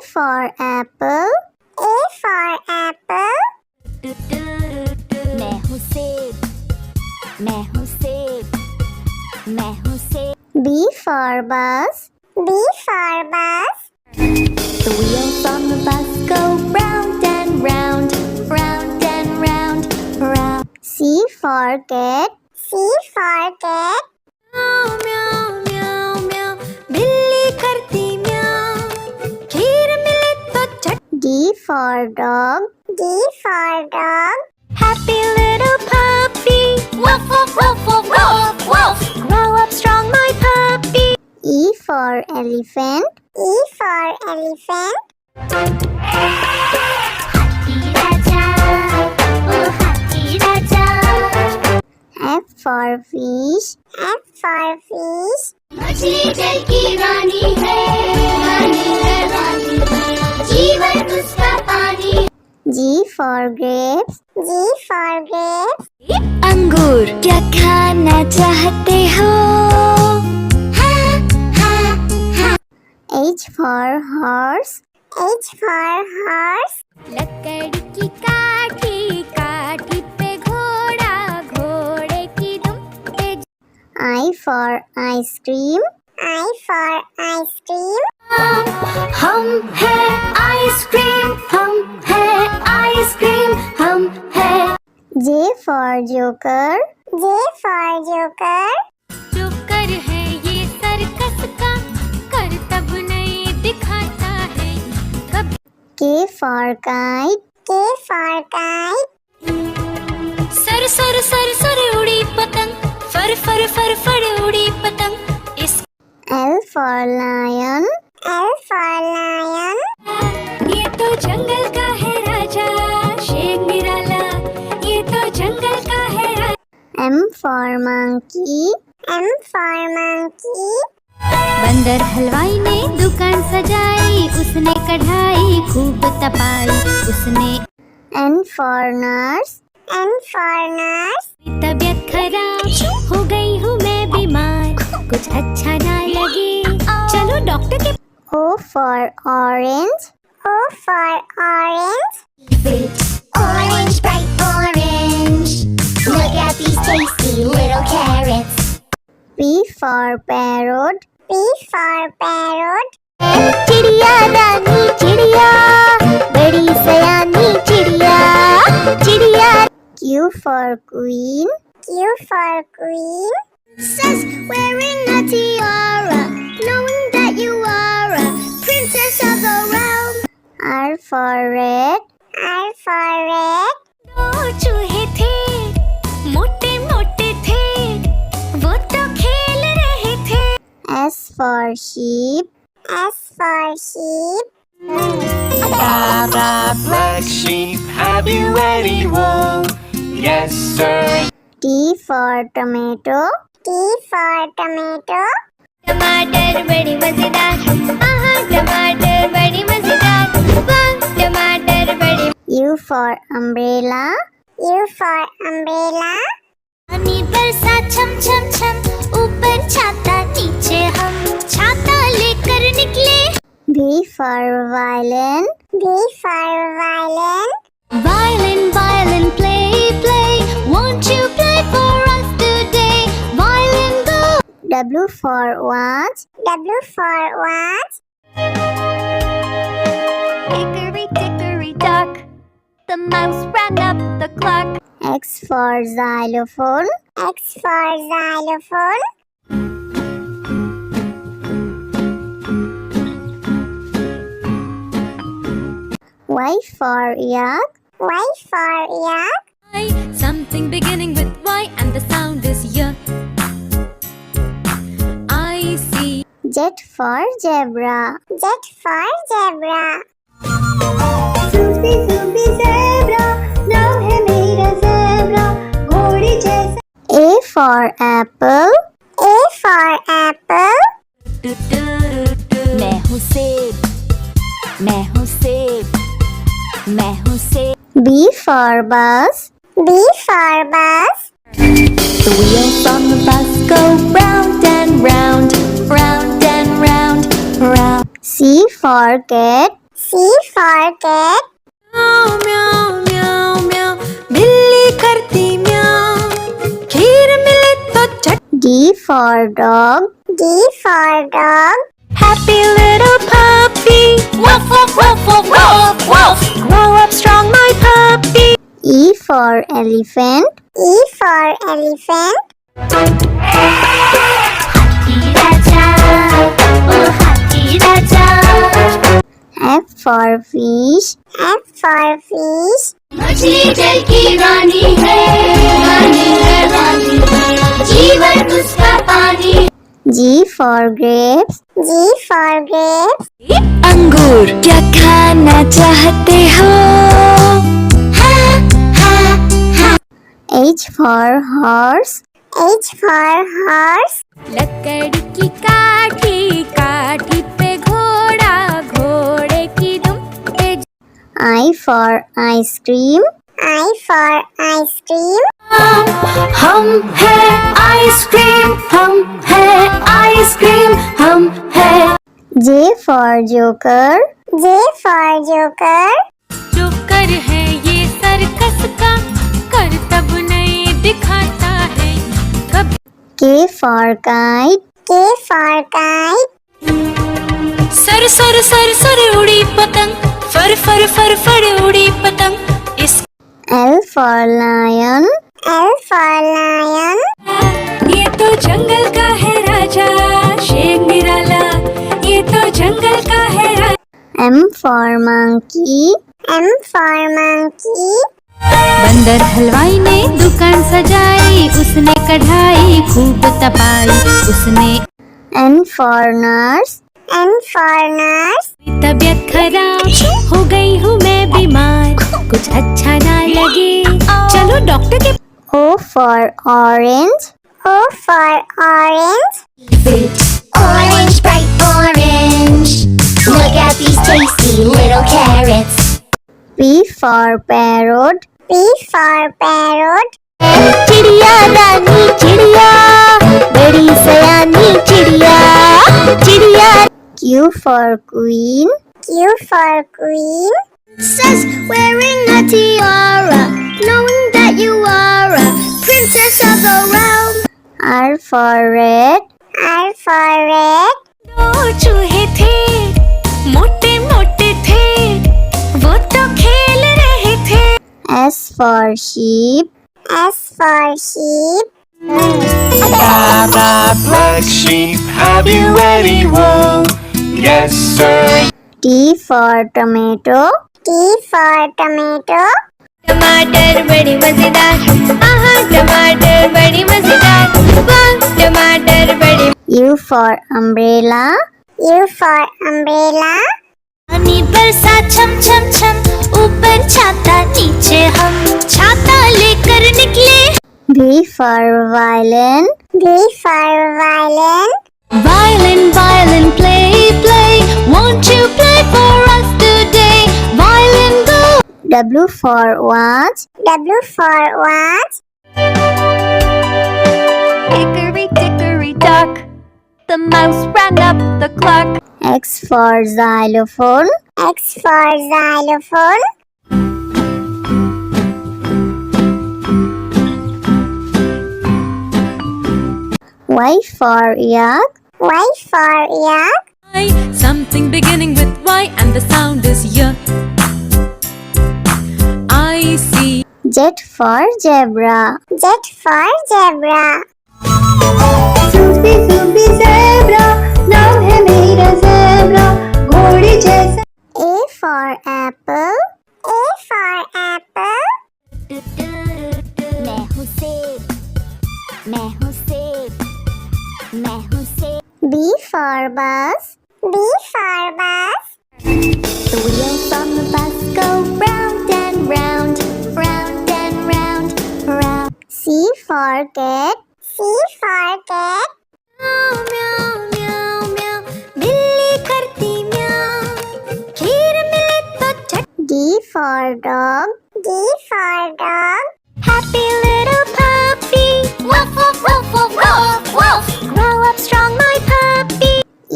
for apple. A for apple. मैं हूँ सेब, मैं हूँ सेब, मैं हूँ सेब. B for bus. B for bus. The wheels on the bus go round and round, round and round, round. C for cat. C for cat. म्याऊ म्याऊ म्याऊ म्याऊ, बिल्ली करती म्याऊ, खीर मिले तो चट. D for dog. D for dog. Happy little puppy, woof woof woof woof woof woof. Grow up strong, my puppy. E for elephant. E for elephant. Happy Raja, oh Happy Raja. F for fish. F for fish. मछली जल की रानी है, रानी है, रानी है, जीवन उसका पानी. G for grapes. G for grapes. अंगूर क्या खाना चाहते हो? H for horse. H for horse. लकड़ी की काठी, काठी पे घोड़ा, घोड़े की दुम पे. I for ice cream. I for ice cream. हम है आइसक्रीम, हम है आइसक्रीम, हम है. J for joker. J for joker. Joker है ये सर्कस का, करतब नहीं दिखाता है कब. K for kite. K for kite. Sir sir sir sir उड़ी पतंग, फर फर फर फर उड़ी पतंग. इस L for lion. L for lion. ये तो जंगल का है राजा, शेर निराला, ये तो जंगल का है राजा. M for monkey. M for monkey. बंदर हलवाई ने दुकान सजाई, उसने कढ़ाई खूब तपाई, उसने. N for nurse. N for nurse. तबीयत खराब हो गई हूँ मैं बीमार, कुछ अच्छा ना लगे, चलो डॉक्टर के. O for orange. O for orange. Orange, bright orange. Look at these tasty little carrots. P for parrot. P for parrot. चिड़िया रानी चिड़िया, बड़ी सयानी चिड़िया, चिड़िया. Q for queen. Q for queen. Says wearing a tiara, knowing that you are a princess of the realm. R for red. R for red. दो चूहे थे, मोटे मोटे थे, वो तो खेल रहे थे. S for sheep. S for sheep. Black sheep, have you any wool? Yes, sir. T for tomato. T for tomato. टमाटर बड़ी मजेदार, आहा टमाटर बड़ी मजेदार, वाह टमाटर बड़ी. U for umbrella. U for umbrella. पानी बरसा छम छम छम, ऊपर छाता नीचे हम, छाता लेकर निकले. V for violin. V for violin. Violin, violin, play, play, won't you play for us today? Violin, go. W for watch. W for watch. Hickory dickory dock, the mouse ran up the clock. X for xylophone. X for xylophone. Y for yak. Y for yak. Something beginning with Y and the sound is Y. I see. Z for zebra. Z for zebra. Susie, Susie, zebra. नाम है मेरा zebra. घोड़ी जैसा. A for apple. A for apple. मैं हूँ सेब, मैं हूँ सेब, मैं हूँ सेब. B for bus. B for bus. The wheels on the bus go round and round, round and round, round. C for cat. C for cat. म्याऊ म्याऊ म्याऊ म्याऊ बिल्ली करती म्याऊ खीर मिले तो चट D for dog. D for dog. Happy little puppy woof woof woof woof woof woof grow up strong my puppy E for elephant. E for elephant. हाथी राजा ओ हाथी राजा F for fish. F for fish. मछली जल की रानी है रानी है रानी है जीवन उसका पानी है। G for grapes. G for grapes. अंगूर क्या खाना चाहते हो H for horse. H for horse. लकड़ी की काठी काठी पे घोड़ा घोड़े की दुम पे I for ice cream. I for ice cream. हम है आइसक्रीम हम है आइसक्रीम हम है J for joker. J for joker. जो कर है ये सर्कस का कर तब नहीं दिखाता है कभी K for kite. K for kite. Sir sir sir sir उड़ी पतंग फर फर फर फर उड़ी पतंग इस L for lion. L for lion. ये तो जंगल का है राजा शेर निराला ये तो जंगल का है राजा M for monkey. M for monkey. बंदर हलवाई ने दुकान सजाई उसने कढ़ाई खूब तपाई उसने N for nurse. N for nurse. तबीयत खराब हो गई हूँ मैं बीमार कुछ अच्छा ना लगे चलो डॉक्टर के O for orange. O for orange. Orange, bright orange. Look at these tasty little carrots. P for parrot. P for parrot. चिड़िया रानी चिड़िया बड़ी सयानी चिड़िया चिड़िया Q for queen. Q for queen. says wearing a tiara knowing that you are a princess of the realm. R for red. R for red. दो चूहे थे मोटे मोटे थे वो तो खेल रहे थे S for sheep. S for sheep. Black sheep, have you any wool? Yes, sir. T for tomato. T for tomato. टमाटर बड़ी मजेदार आहा टमाटर बड़ी मजेदार वाह टमाटर बड़ी U for umbrella. U for umbrella. पानी बरसा छम छम छम ऊपर छाता नीचे हम छाता लेकर निकले V for violin. V for violin. Violin violin play play won't you play for us today violin go W for watch. W for watch. Hickory dickory dock the mouse ran up the clock X for xylophone. X for xylophone. Y for yak. Y for yak. something beginning with Y and the sound is Y I see Z for zebra. Z for zebra. Zubi zubi zebra, नाम है मेरा zebra, घोड़े जैसा. A for apple. A for apple. मैं हूँ सेब मैं हूँ सेब मैं हूँ सेब B for bus. B for bus. The wheels on the bus go round and round round and round round C for cat. C for cat. म्याऊ म्याऊ म्याऊ म्याऊ बिल्ली करती म्याऊ खीर मिले तो चट D for dog. D for dog. Happy little puppy woof woof woof woof woof woof grow up strong my puppy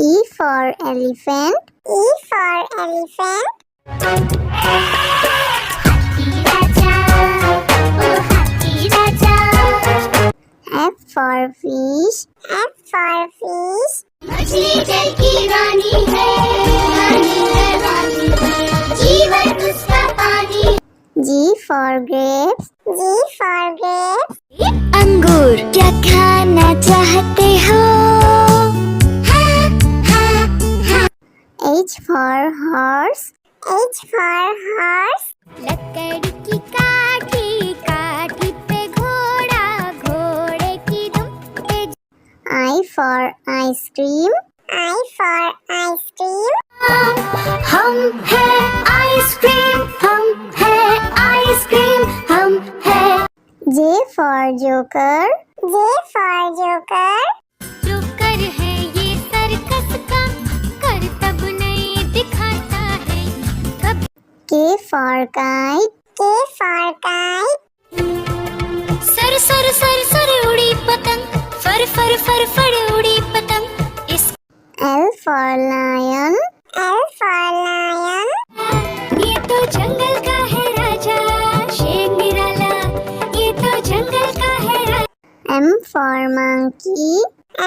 E for elephant. E for elephant. हाथी राजा, ओ हाथी राजा। F for fish. F for fish. मछली जल की रानी है, रानी है, रानी है, जीवन उसका पानी। G for grapes. G for grapes. अंगूर क्या खाना चाहते हो? हाँ, हाँ, हाँ। H for horse. H for horse. लकड़ी की काठी, काठी पे घोड़ा, घोड़े की दुम पे। I for ice cream. I for ice cream. हम हैं आइसक्रीम, हम हैं आइसक्रीम, हम हैं। J for joker. J for joker. Joker है ये सर्कस का, करतब नहीं दिखाता है कब। K for kite. K for kite. Sir sir sir sir उड़ी पतंग, फर फर फर फर उड़ी पतंग। इस L for lion. L for lion. ये तो जंगल का है राजा शेर निराला, ये तो जंगल का है राजा। M for monkey.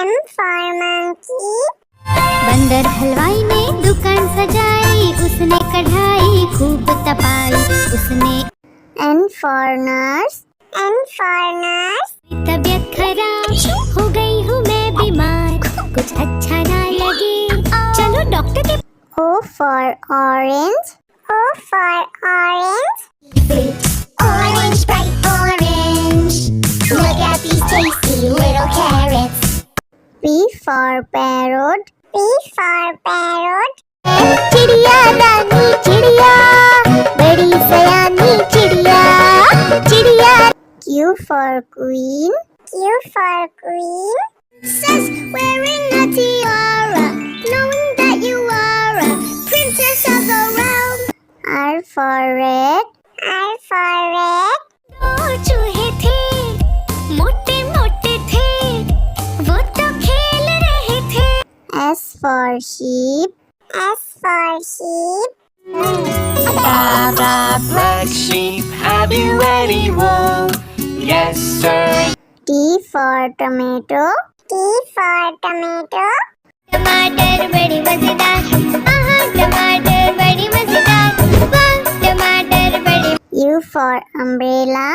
M for monkey. बंदर हलवाई ने दुकान सजाई, उसने कढ़ाई खूब तपाई, उसने। N for nurse. N for nurse. तबीयत खराब हो गई हूँ मैं बीमार, कुछ अच्छा ना लगे चलो डॉक्टर के। O for orange. O for orange. Orange, bright orange, look at these tasty little carrots. P for parrot. P for parrot. चिड़िया दानी चिड़िया, बड़ी सयानी चिड़िया, चिड़िया। Q for queen. Q for queen. Princess wearing a tiara, knowing that you are a princess of the realm. R for red. R for red. दो चूहे थे, मोटे मोटे थे, वो तो खेल रहे थे। S for sheep. S for sheep. Black sheep, have you any wool? Yes, sir. T for tomato. T for tomato. टमाटर बड़ी मजेदार, आहा टमाटर बड़ी मजेदार, वाह टमाटर बड़ी। U for umbrella.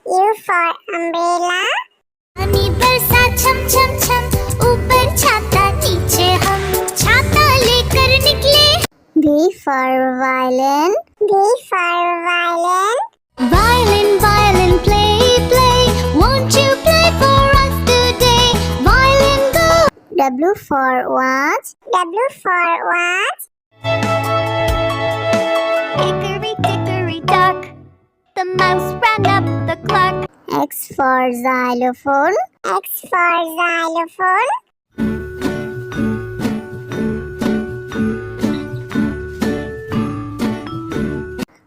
U for umbrella. पानी बरसा छम छम छम, ऊपर छाता नीचे हम, छाता लेकर निकले। V for violin. V for violin. Violin, violin, play, play, won't you play for us today? Violin, go. W for watch. W for watch. Hickory dickory dock, the mouse ran up the clock. X for xylophone. X for xylophone.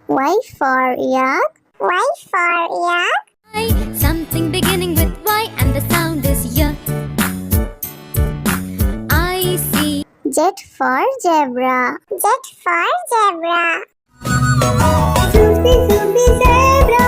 Y for yak. Y for yak. Something beginning with Y and the sound is Y. I see. Z for zebra. Z for zebra. Zoopy, zoopy, zebra.